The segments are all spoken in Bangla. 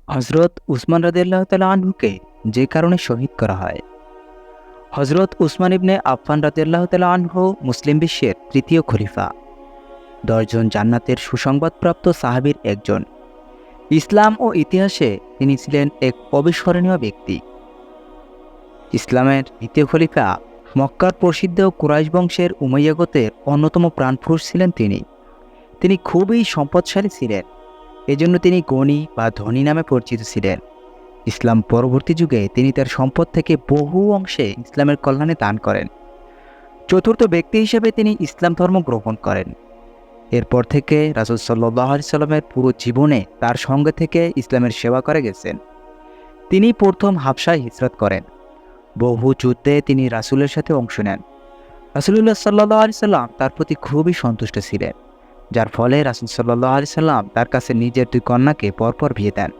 হজরত উসমান রাদিয়াল্লাহু তাআলা আনহুকে যে কারণে শহীদ করা হয়। হজরত উসমান ইবনে আফফান রাদিয়াল্লাহু তাআলা আনহু মুসলিম বিশ্বের তৃতীয় খলিফা, ১০ জন জান্নাতের সুসংবাদপ্রাপ্ত সাহাবীর একজন। ইসলাম ও ইতিহাসে তিনি ছিলেন এক অবিস্মরণীয় ব্যক্তি। ইসলামের দ্বিতীয় খলিফা, মক্কার প্রসিদ্ধ কুরাইশ বংশের উমাইয়া গোত্রের অন্যতম প্রাণপুরুষ ছিলেন তিনি। তিনি খুবই সম্পদশালী ছিলেন, এজন্য তিনি গণী বা ধনী নামে পরিচিত ছিলেন। ইসলাম পরবর্তী যুগে তিনি তার সম্পদ থেকে বহু অংশে ইসলামের কল্যাণে দান করেন। চতুর্থ ব্যক্তি হিসেবে তিনি ইসলাম ধর্ম গ্রহণ করেন। এরপর থেকে রাসূল সাল্লাল্লাহু আলাইহি সাল্লামের পুরো জীবনে তার সঙ্গে থেকে ইসলামের সেবা করে গেছেন। তিনি প্রথম হাবশায় হিজরত করেন। বহু যুদ্ধে তিনি রাসূলের সাথে অংশ নেন। রাসূলুল্লাহ সাল্লাল্লাহু আলাইহি সাল্লাম তার প্রতি খুবই সন্তুষ্ট ছিলেন, যার ফলে রাসূল সাল্লাল্লাহু আলাইহি সাল্লাম তার কাছে নিজের 2 কন্যাকে পরপর বিয়ে দেন।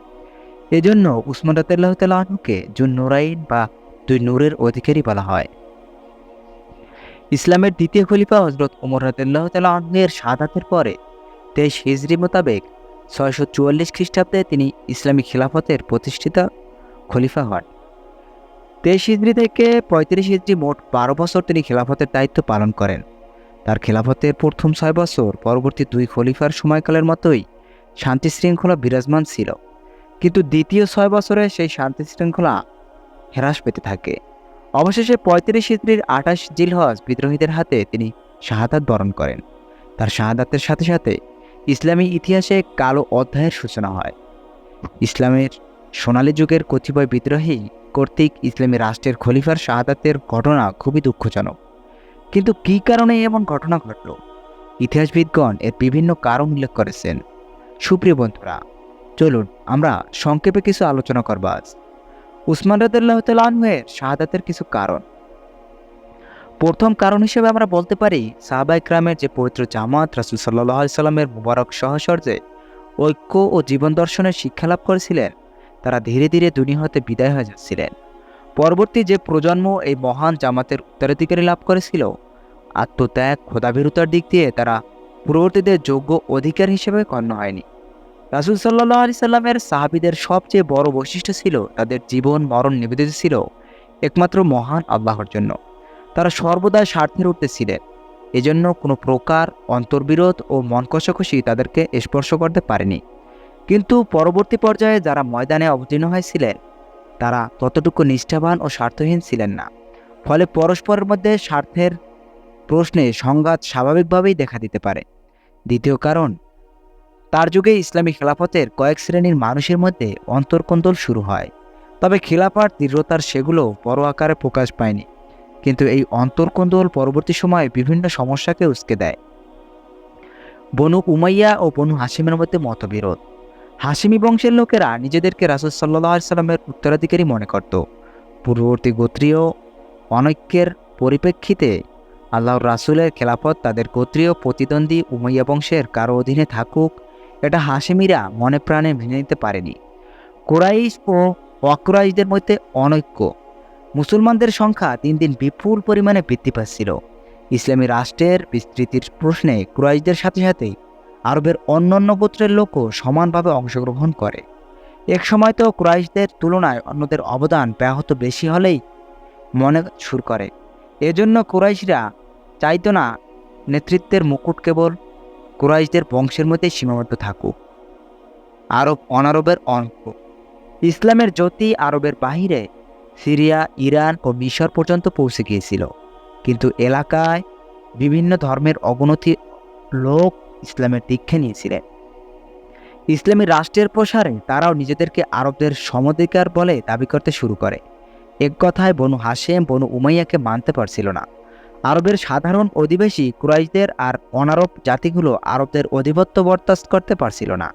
এজন্য উসমান রাদিয়াল্লাহু তাআলা আনহুকে জুন নুরাইন বা 2 নূরের অধিকারী বলা হয়। ইসলামের দ্বিতীয় খলিফা হযরত ওমর রাদিয়াল্লাহু তাআলা আনহু এর শাহাদাতের পরে 23 হিজরি মোতাবেক 644 খ্রিস্টাব্দে তিনি ইসলামী খিলাফতের প্রতিষ্ঠিত খলিফা হন। 23 হিজরি থেকে 35 হিজরি মোট 12 বছর তিনি খিলাফতের দায়িত্ব পালন করেন। তার খিলাফতের প্রথম 6 বছর পরবর্তী 2 খলিফার সময়কালের মতোই শান্তি শৃঙ্খলা বিরাজমান ছিল, কিন্তু দ্বিতীয় 6 বছরে সেই শান্তি শৃঙ্খলা হ্রাস পেতে থাকে। অবশেষে 35 হিজরির 28 জিলহজ বিদ্রোহীদের হাতে তিনি শাহাদাত বরণ করেন। তার শাহাদাতের সাথে সাথে ইসলামী ইতিহাসে কালো অধ্যায়ের সূচনা হয়। ইসলামের সোনালী যুগের কতিপয় বিদ্রোহী কর্তৃক ইসলামী রাষ্ট্রের খলিফার শাহাদাতের ঘটনা খুবই দুঃখজনক। কিন্তু কী কারণে এমন ঘটনা ঘটল, ইতিহাসবিদগণ এর বিভিন্ন কারণ উল্লেখ করেছেন। সুপ্রিয় বন্ধুরা, চলুন আমরা সংক্ষেপে কিছু আলোচনা করব আজ। উসমান রাদিয়াল্লাহু তাআলা আনহু এর শাহাদাতের কিছু কারণ। প্রথম কারণ হিসেবে আমরা বলতে পারি, সাহাবায়ে কেরামের যে পবিত্র জামাত রাসূল সাল্লাল্লাহু আলাইহি সাল্লামের মুবারক সহচর্যে ঐক্য ও জীবন দর্শনের শিক্ষা লাভ করেছিলেন, তারা ধীরে ধীরে দুনিয়া হতে বিদায় হয়ে যাচ্ছিলেন। পরবর্তী যে প্রজন্ম এই মহান জামাতের উত্তরাধিকারী লাভ করেছিল, আত্মত্যাগ খোদাভীরুতার দিক দিয়ে তারা পূর্ববর্তীদের যোগ্য অধিকার হিসেবে গণ্য হয়নি। রাসূল সাল্লাল্লাহু আলাইহি সাল্লামের সাহাবীদের সবচেয়ে বড় বৈশিষ্ট্য ছিল তাদের জীবন মরণ নিবেদিত ছিল একমাত্র মহান আল্লাহর জন্য। তারা সর্বদা স্বার্থের ঊর্ধ্বে ছিলেন, এজন্য কোনো প্রকার অন্তর্বিরোধ ও মন কষাকষি তাদেরকে স্পর্শ করতে পারেনি। কিন্তু পরবর্তী পর্যায়ে যারা ময়দানে অবতীর্ণ হয়েছিলেন, তারা ততটুকু নিষ্ঠাবান ও স্বার্থহীন ছিলেন না। ফলে পরস্পরের মধ্যে স্বার্থের প্রশ্নে সংঘাত স্বাভাবিকভাবেই দেখা দিতে পারে। দ্বিতীয় কারণ, তার যুগে ইসলামী খেলাফতের কয়েক শ্রেণীর মানুষের মধ্যে অন্তর্কোন্দল শুরু হয়। তবে খিলাফার দৃঢ়তার সেগুলো বড় আকারে প্রকাশ পায়নি, কিন্তু এই অন্তর্কোন্দল পরবর্তী সময়ে বিভিন্ন সমস্যাকে উস্কে দেয়। বনু উমাইয়া ও বনু হাশিমের মধ্যে মতবিরোধ। হাশিমি বংশের লোকেরা নিজেদেরকে রাসূল সাল্লাল্লাহু আলাইহি সাল্লামের উত্তরাধিকারী মনে করত। পূর্ববর্তী গোত্রীয় অনৈক্যের পরিপ্রেক্ষিতে আল্লাহর রাসূলের খেলাফত তাদের গোত্রীয় প্রতিদ্বন্দ্বী উমাইয়া বংশের কারো অধীনে থাকুক, এটা হাশেমিরা মনে প্রাণে মেনে নিতে পারেনি। কুরাইশ ও অকুরাইশদের মধ্যে অনৈক্য। মুসলমানদের সংখ্যা দিন দিন বিপুল পরিমাণে বৃদ্ধি পাচ্ছিল। ইসলামী রাষ্ট্রের বিস্তৃতির প্রশ্নে কুরাইশদের সাথে সাথে আরবের অন্যান্য গোত্রের লোকও সমানভাবে অংশগ্রহণ করে। এক সময় তো কুরাইশদের তুলনায় অন্যদের অবদান ব্যাহত বেশি হলেই মনে শুরু করে। এজন্য কুরাইশরা চাইতো না নেতৃত্বের মুকুট কেবল কুরাইশদের বংশের মধ্যেই সীমাবদ্ধ থাকুক। আরব অনারবের অঙ্ক। ইসলামের জ্যোতি আরবের বাহিরে সিরিয়া, ইরান ও মিশর পর্যন্ত পৌঁছে গিয়েছিল, কিন্তু এলাকায় বিভিন্ন ধর্মের অগণতি লোক ইসলামের দীক্ষা নিয়েছিলেন। ইসলামী রাষ্ট্রের প্রসারে তারাও নিজেদেরকে আরবদের সমধিকার বলে দাবি করতে শুরু করে। এক কথায় বনু হাশেম বনু উমাইয়াকে মানতে পারছিল না। আরবের সাধারণ অধিবাসী কুরাইশদের আর অনারব জাতিগুলো আরবদের আধিপত্য বরদাস্ত করতে পারছিল না।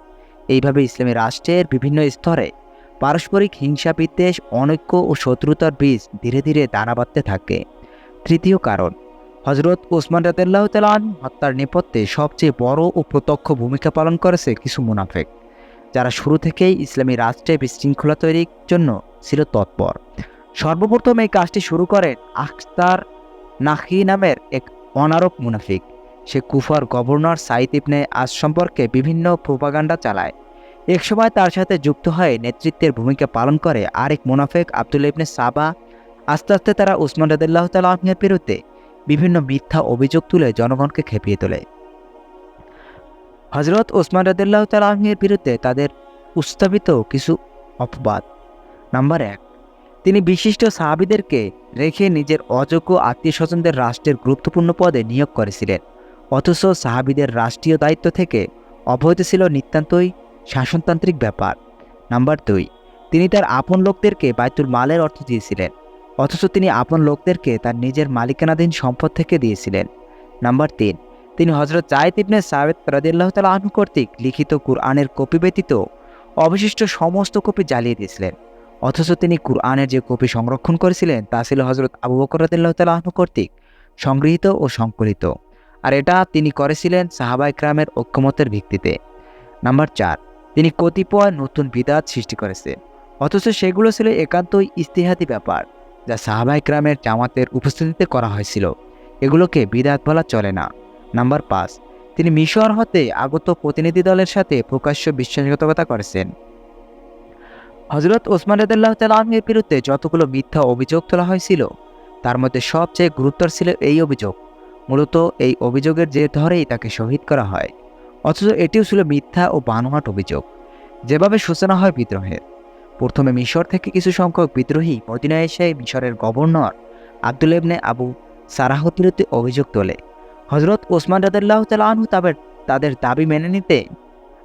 এইভাবে ইসলামী রাষ্ট্রের বিভিন্ন স্তরে পারস্পরিক হিংসা বিদ্বেষ, অনৈক্য ও শত্রুতার বীজ ধীরে ধীরে দানা বাঁধতে থাকে। তৃতীয় কারণ, হযরত উসমান রাদিয়াল্লাহু তাআলা আনহু হত্যার নেপথ্যে সবচেয়ে বড় ও প্রত্যক্ষ ভূমিকা পালন করেছে কিছু মুনাফিক, যারা শুরু থেকেই ইসলামী রাষ্ট্রে বিশৃঙ্খলা তৈরির জন্য ছিল তৎপর। সর্বপ্রথম এই কাজটি শুরু করেন আখতার নাখি নামের এক অনারব মুনাফিক। সে কুফার গভর্নর সাঈদ ইবনে আস সম্পর্কে বিভিন্ন প্রোপাগান্ডা চালায় একসময় তার সাথে যুক্ত হয়ে নেতৃত্বের ভূমিকা পালন করে আরেক মুনাফেক আব্দুল্লাহ ইবনে সাবা। আস্তে আস্তে তারা উসমান রাদিয়াল্লাহু তাআলা আনহুর বিরুদ্ধে বিভিন্ন মিথ্যা অভিযোগ তুলে জনগণকে খেপিয়ে তোলে। হযরত উসমান রাদিয়াল্লাহু তাআলা আনহুর বিরুদ্ধে তাদের উত্থাপিত কিছু অপবাদ। নাম্বার ১, তিনি বিশিষ্ট সাহাবীদেরকে রেখে নিজের অযোগ্য আত্মীয়স্বজনদের রাষ্ট্রের গুরুত্বপূর্ণ পদে নিয়োগ করেছিলেন, অথচ সাহাবীদের রাষ্ট্রীয় দায়িত্ব থেকে অব্যাহতি ছিল নিতান্তই শাসনতান্ত্রিক ব্যাপার। নাম্বার ২, তিনি তার আপন লোকদেরকে বাইতুল মালের অর্থ দিয়েছিলেন, অথচ তিনি আপন লোকদেরকে তার নিজের মালিকানাধীন সম্পদ থেকে দিয়েছিলেন। নাম্বার ৩, তিনি হযরত যায়েদ ইবনে সাবিত রাদিয়াল্লাহু তাআলা আনহু কর্তৃক লিখিত কুরআনের কপি ব্যতীত অবশিষ্ট সমস্ত কপি জ্বালিয়ে দিয়েছিলেন, অথচ তিনি কুরআনের যে কপি সংরক্ষণ করেছিলেন তা ছিল হযরত আবু বকর রাদিয়াল্লাহু তাআলা আনহু কর্তৃক সংগৃহীত ও সংকলিত, আর এটা তিনি করেছিলেন সাহাবায়ে কেরামের ঐক্যমতের ভিত্তিতে। নাম্বার ৪, তিনি কতিপয় নতুন বিদআত সৃষ্টি করেছেন, অথচ সেগুলো ছিল একান্তই ইজতিহাদি ব্যাপার যা সাহাবায়ে কেরামের জামাতের উপস্থিতিতে করা হয়েছিল। এগুলোকে বিদআত বলা চলে না। নাম্বার ৫, তিনি মিশর হতে আগত প্রতিনিধি দলের সাথে প্রকাশ্য বিশ্বাসঘাতকতা করেছেন। হযরত ওসমান রাদিয়াল্লাহু তাআলা আনহুর বিরুদ্ধে যতগুলো মিথ্যা অভিযোগ তোলা হয়েছিল তার মধ্যে সবচেয়ে গুরুতর ছিল এই অভিযোগ। মূলত এই অভিযোগের জের ধরেই তাকে শহীদ করা হয়, অথচ এটিও ছিল মিথ্যা ও বানোয়াট অভিযোগ। যেভাবে সূচনা হয় বিদ্রোহের, প্রথমে মিশর থেকে কিছু সংখ্যক বিদ্রোহী মদিনায় এসে মিশরের গভর্নর আব্দুল্লাহ ইবনে আবু সারাহর বিরুদ্ধে অভিযোগ তোলে। হযরত ওসমান রাদিয়াল্লাহু তাআলা আনহু তাদের দাবি মেনে নিতে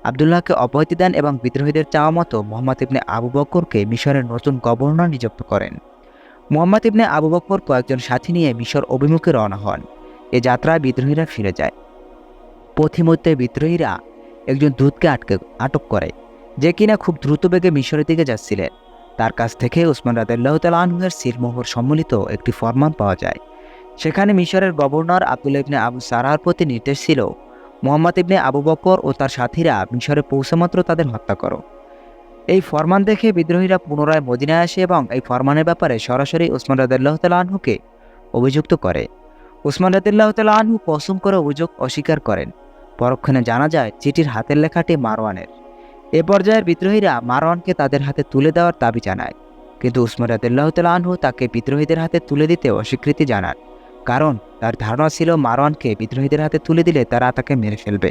আবদুল্লাহকে অব্যাহতি দেন এবং বিদ্রোহীদের চাওয়া মতো মুহাম্মদ ইবনে আবু বকরকে মিশরের নতুন গভর্নর নিযুক্ত করেন। মুহাম্মদ ইবনে আবু বকর কয়েকজন সাথী নিয়ে মিশর অভিমুখে রওনা হন। এ যাত্রায় বিদ্রোহীরা ফিরে যায়। পথিমধ্যে বিদ্রোহীরা একজন দূতকে আটক করে, যে কিনা খুব দ্রুত বেগে মিশরের দিকে যাচ্ছিলেন। তার কাছ থেকে ওসমান রাদিয়াল্লাহু তাআলা আনহুর সিলমোহর সম্মিলিত একটি ফরমান পাওয়া যায়। সেখানে মিশরের গভর্নর আব্দুল্লাহ ইবনে আবু সারাহর প্রতি নির্দেশ ছিল, মুহাম্মদ ইবনে আবু বকর ও তার সাথীরা মিশরে পৌঁছামাত্র তাদের হত্যা করো। এই ফরমান দেখে বিদ্রোহীরা পুনরায় মদিনায় আসে এবং এই ফরমানের ব্যাপারে সরাসরি ওসমান রাদিয়াল্লাহু তাআলা আনহুকে অভিযুক্ত করে। ওসমান রাদিয়াল্লাহু তাআলা আনহু কসম করে অভিযোগ অস্বীকার করেন। পরক্ষণে জানা যায় চিঠির হাতের লেখাটি মারওয়ানের। এ পর্যায়ের বিদ্রোহীরা মারওয়ানকে তাদের হাতে তুলে দেওয়ার দাবি জানায়, কিন্তু ওসমান রাদিয়াল্লাহু তাআলা আনহু তাকে বিদ্রোহীদের হাতে তুলে দিতে অস্বীকৃতি জানান, কারণ তার ধারণা ছিল মারওয়ানকে বিদ্রোহীদের হাতে তুলে দিলে তারা তাকে মেরে ফেলবে।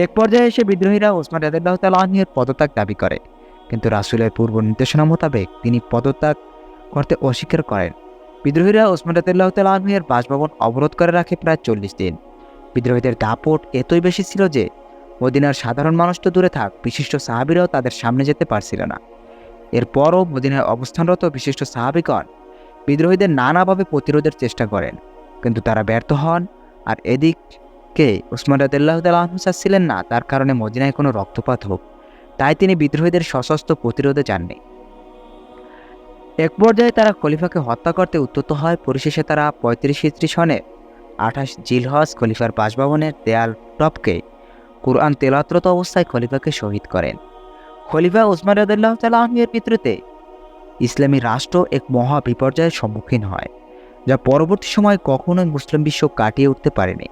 এক পর্যায়ে এসে বিদ্রোহীরা ওসমান রাদিয়াল্লাহু তাআলা আনহুর পদত্যাগ দাবি করে, কিন্তু রাসূলের পূর্ব নির্দেশনা মোতাবেক তিনি পদত্যাগ করতে অস্বীকার করেন। বিদ্রোহীরা ওসমান রাদিয়াল্লাহু তাআলা আনহুর বাসভবন অবরোধ করে রাখে প্রায় ৪০ দিন। বিদ্রোহীদের দাপট এতই বেশি ছিল যে মদিনার সাধারণ মানুষ তো দূরে থাক, বিশিষ্ট সাহাবীরাও তাদের সামনে যেতে পারছিল না। এরপরও মদিনায় অবস্থানরত বিশিষ্ট সাহাবীগণ বিদ্রোহীদের নানাভাবে প্রতিরোধের চেষ্টা করেন, কিন্তু তারা ব্যর্থ হন। আর এদিকে ওসমান রাদিয়াল্লাহু তাআলা আনহু চাচ্ছিলেন না তার কারণে মদিনায় কোনো রক্তপাত হোক, তাই তিনি বিদ্রোহীদের সশস্ত্র প্রতিরোধে যাননি। এক পর্যায়ে তারা খলিফাকে হত্যা করতে উদ্যত হয়। পরিশেষে তারা ৩৫ হিজরি সনের ২৮ জিলহজ খলিফার বাসভবনের দেয়াল টপকে কুরআন তেলাওয়াতরত অবস্থায় খলিফাকে শহীদ করেন। খলিফা ওসমান রাদিয়াল্লাহু তাআলা আনহুর মৃত্যুতে ইসলামী রাষ্ট্র এক মহা বিপর্যয়ের সম্মুখীন হয়, যা পরবর্তী সময় কখনোই মুসলিম বিশ্ব কাটিয়ে উঠতে পারেনি।